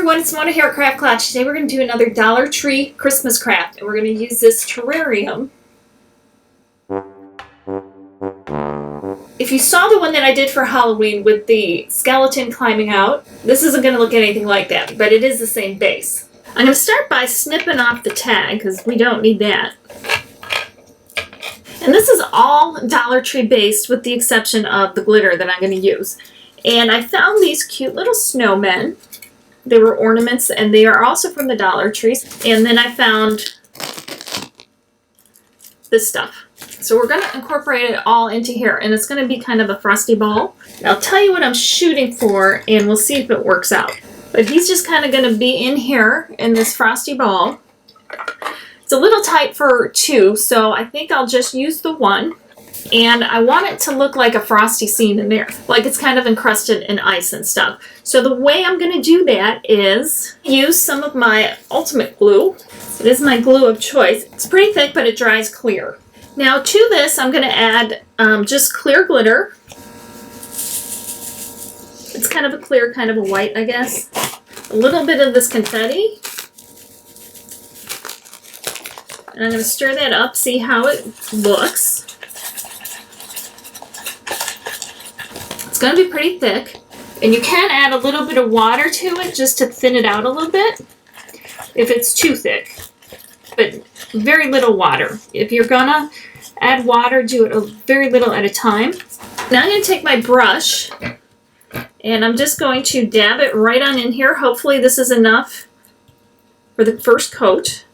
everyone, it's Mona here at Craft Klatch. Today we're going to do another Dollar Tree Christmas craft, and we're going to use this terrarium. If you saw the one that I did for Halloween with the skeleton climbing out, this isn't going to look anything like that, but it is the same base. I'm going to start by snipping off the tag, because we don't need that. And this is all Dollar Tree based, with the exception of the glitter that I'm going to use. And I found these cute little snowmen. They were ornaments, and they are also from the Dollar Trees. And then I found this stuff. So we're going to incorporate it all into here, and it's going to be kind of a frosty ball. And I'll tell you what I'm shooting for, and we'll see if it works out. But he's just kind of going to be in here in this frosty ball. It's a little tight for two, so I think I'll just use the one. And I want it to look like a frosty scene in there, like it's kind of encrusted in ice and stuff. So the way I'm going to do that is use some of my ultimate glue. It is my glue of choice. It's pretty thick, but it dries clear. Now to this, I'm going to add just clear glitter. It's kind of a clear, kind of a white, I guess. A little bit of this confetti. And I'm going to stir that up, see how it looks. It's going to be pretty thick, and you can add a little bit of water to it just to thin it out a little bit if it's too thick, but very little water. If you're gonna add water, do it very little at a time. Now I'm going to take my brush, and I'm just going to dab it right on in here. Hopefully this is enough for the first coat.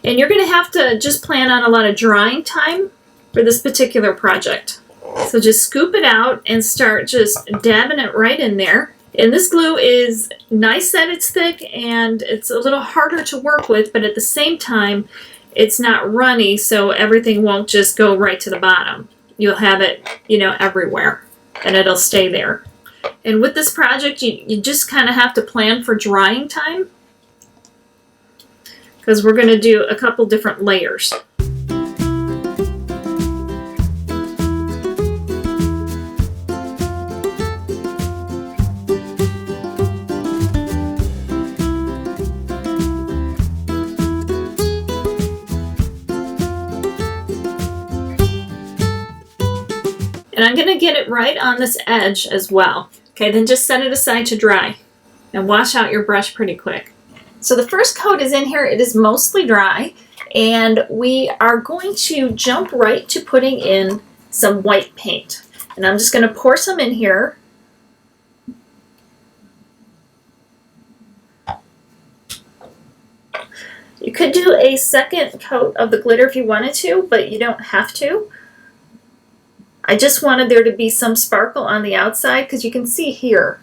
And you're going to have to just plan on a lot of drying time for this particular project. So just scoop it out and start just dabbing it right in there. And this glue is nice that it's thick, and it's a little harder to work with, but at the same time, it's not runny, so everything won't just go right to the bottom. You'll have it, everywhere, and it'll stay there. And with this project, you just kind of have to plan for drying time, because we're going to do a couple different layers. And I'm going to get it right on this edge as well. Okay, then just set it aside to dry and wash out your brush pretty quick. So the first coat is in here. It is mostly dry, and we are going to jump right to putting in some white paint. And I'm just going to pour some in here. You could do a second coat of the glitter if you wanted to, but you don't have to. I just wanted there to be some sparkle on the outside, because you can see here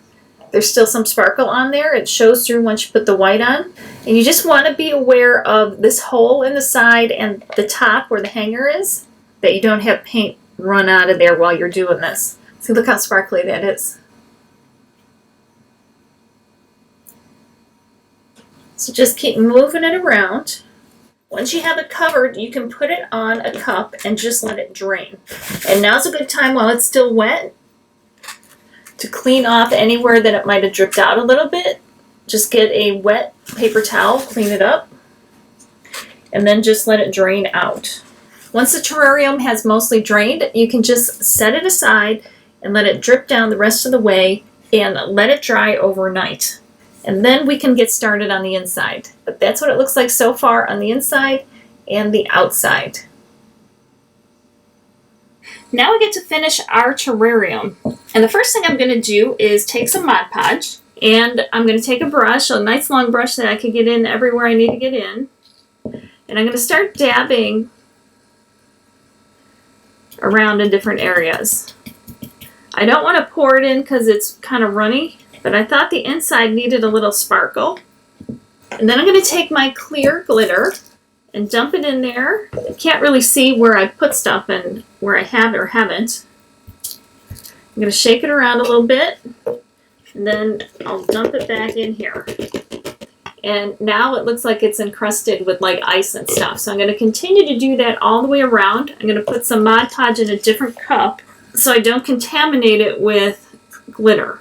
there's still some sparkle on there. It shows through once you put the white on. And you just want to be aware of this hole in the side and the top where the hanger is, that you don't have paint run out of there while you're doing this. See, look how sparkly that is. So just keep moving it around. Once you have it covered, you can put it on a cup and just let it drain. And now's a good time, while it's still wet, to clean off anywhere that it might have dripped out a little bit. Just get a wet paper towel, clean it up, and then just let it drain out. Once the terrarium has mostly drained, you can just set it aside and let it drip down the rest of the way and let it dry overnight. And then we can get started on the inside. But that's what it looks like so far on the inside and the outside. Now we get to finish our terrarium. And the first thing I'm going to do is take some Mod Podge. And I'm going to take a brush, a nice long brush that I can get in everywhere I need to get in. And I'm going to start dabbing around in different areas. I don't want to pour it in because it's kind of runny, but I thought the inside needed a little sparkle. And then I'm going to take my clear glitter and dump it in there. I can't really see where I put stuff and where I have or haven't. I'm going to shake it around a little bit, and then I'll dump it back in here. And now it looks like it's encrusted with like ice and stuff. So I'm going to continue to do that all the way around. I'm going to put some Mod Podge in a different cup so I don't contaminate it with glitter.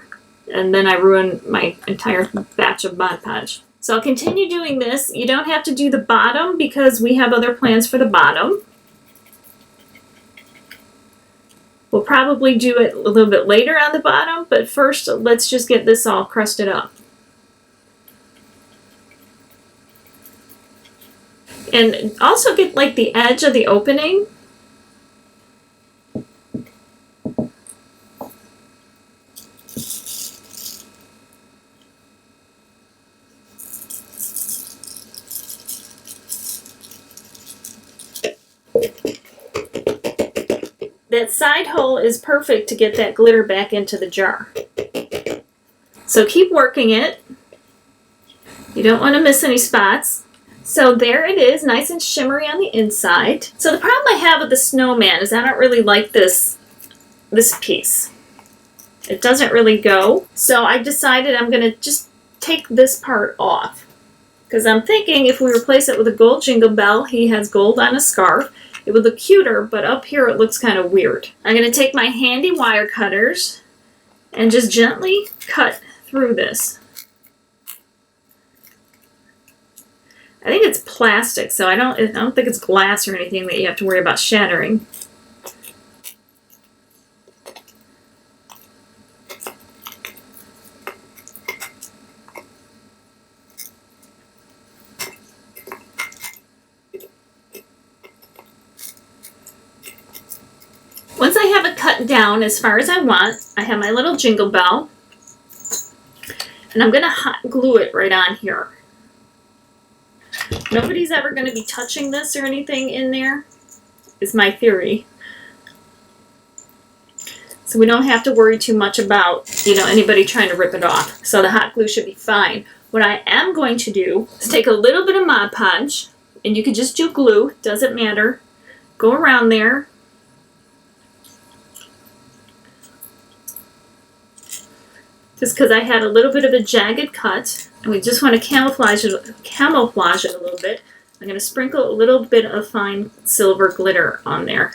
and then I ruin my entire batch of Mod Podge. So I'll continue doing this. You don't have to do the bottom because we have other plans for the bottom. We'll probably do it a little bit later on the bottom, but first let's just get this all crusted up. And also get like the edge of the opening. That side hole is perfect to get that glitter back into the jar. So keep working it. You don't want to miss any spots. So there it is, nice and shimmery on the inside. So the problem I have with the snowman is I don't really like this piece. It doesn't really go. So I decided I'm going to just take this part off. Because I'm thinking if we replace it with a gold Jingle Bell, he has gold on a scarf, it would look cuter, but up here it looks kind of weird. I'm going to take my handy wire cutters and just gently cut through this. I think it's plastic, so I don't think it's glass or anything that you have to worry about shattering. Once I have it cut down as far as I want, I have my little Jingle Bell, and I'm going to hot glue it right on here. Nobody's ever going to be touching this or anything in there, is my theory. So we don't have to worry too much about, anybody trying to rip it off. So the hot glue should be fine. What I am going to do is take a little bit of Mod Podge, and you can just do glue, doesn't matter. Go around there. Just because I had a little bit of a jagged cut, and we just want to camouflage it a little bit. I'm going to sprinkle a little bit of fine silver glitter on there.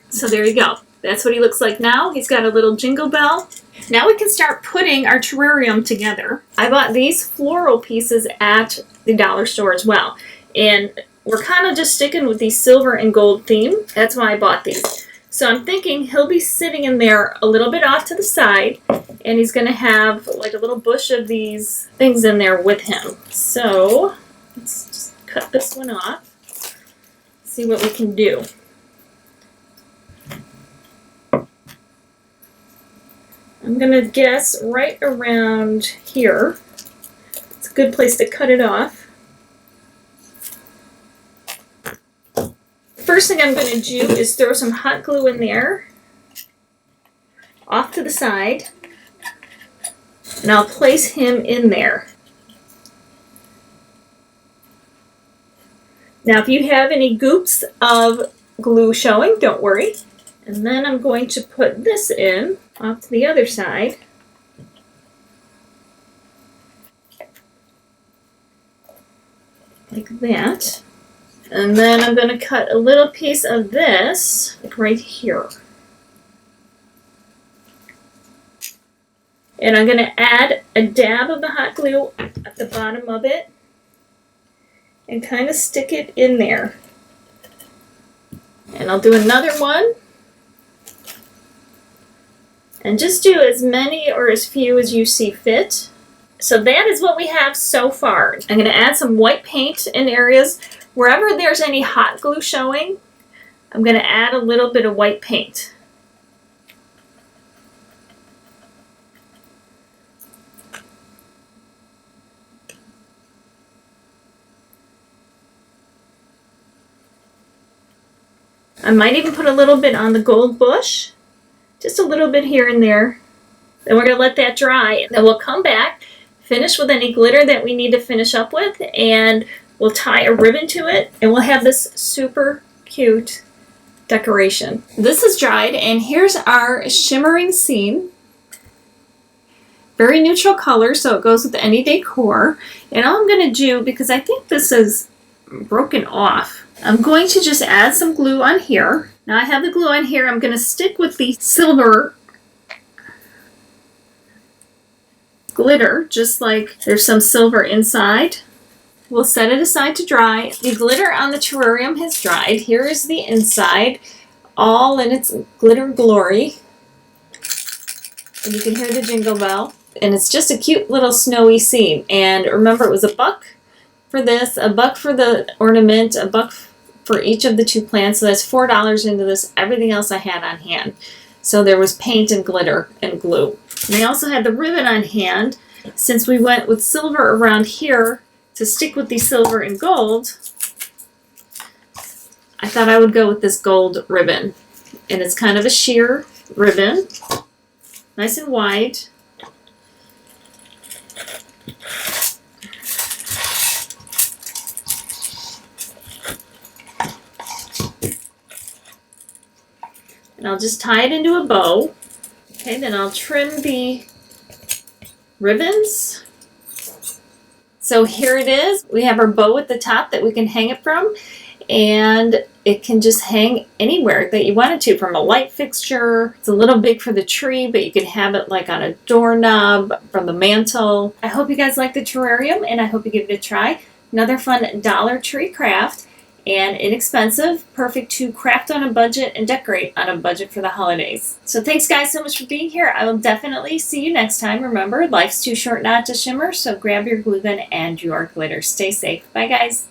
So there you go. That's what he looks like now. He's got a little Jingle Bell. Now we can start putting our terrarium together. I bought these floral pieces at the dollar store as well. And we're kind of just sticking with the silver and gold theme. That's why I bought these. So I'm thinking he'll be sitting in there a little bit off to the side, and he's going to have like a little bush of these things in there with him. So let's just cut this one off, see what we can do. I'm going to guess right around here. It's a good place to cut it off. First thing I'm going to do is throw some hot glue in there, off to the side, and I'll place him in there. Now if you have any goops of glue showing, don't worry. And then I'm going to put this in, off to the other side. Like that. And then I'm going to cut a little piece of this, like right here. And I'm going to add a dab of the hot glue at the bottom of it and kind of stick it in there. And I'll do another one. And just do as many or as few as you see fit. So that is what we have so far. I'm going to add some white paint in areas. Wherever there's any hot glue showing, I'm going to add a little bit of white paint. I might even put a little bit on the gold bush, just a little bit here and there. Then we're going to let that dry. Then we'll come back, finish with any glitter that we need to finish up with, and we'll tie a ribbon to it, and we'll have this super cute decoration. This is dried, and here's our shimmering scene. Very neutral color, so it goes with any decor. And all I'm going to do, because I think this is broken off. I'm going to just add some glue on here. Now I have the glue on here. I'm going to stick with the silver glitter, just like there's some silver inside. We'll set it aside to dry. The glitter on the terrarium has dried. Here is the inside, all in its glitter glory. And you can hear the jingle bell. And it's just a cute little snowy scene. And remember, it was $1 for this, $1 for the ornament, $1 for each of the 2 plants. So that's $4 into this. Everything else I had on hand. So there was paint and glitter and glue. And I also had the ribbon on hand. Since we went with silver around here to stick with the silver and gold, I thought I would go with this gold ribbon. And it's kind of a sheer ribbon, nice and wide. And I'll just tie it into a bow. Okay, then I'll trim the ribbons. So here it is. We have our bow at the top that we can hang it from, and it can just hang anywhere that you want it to, from a light fixture. It's a little big for the tree, but you can have it like on a doorknob, from the mantle. I hope you guys like the terrarium, and I hope you give it a try. Another fun Dollar Tree craft. And inexpensive, perfect to craft on a budget and decorate on a budget for the holidays. So thanks guys so much for being here. I will definitely see you next time. Remember, life's too short not to shimmer, so grab your glue gun and your glitter. Stay safe. Bye guys.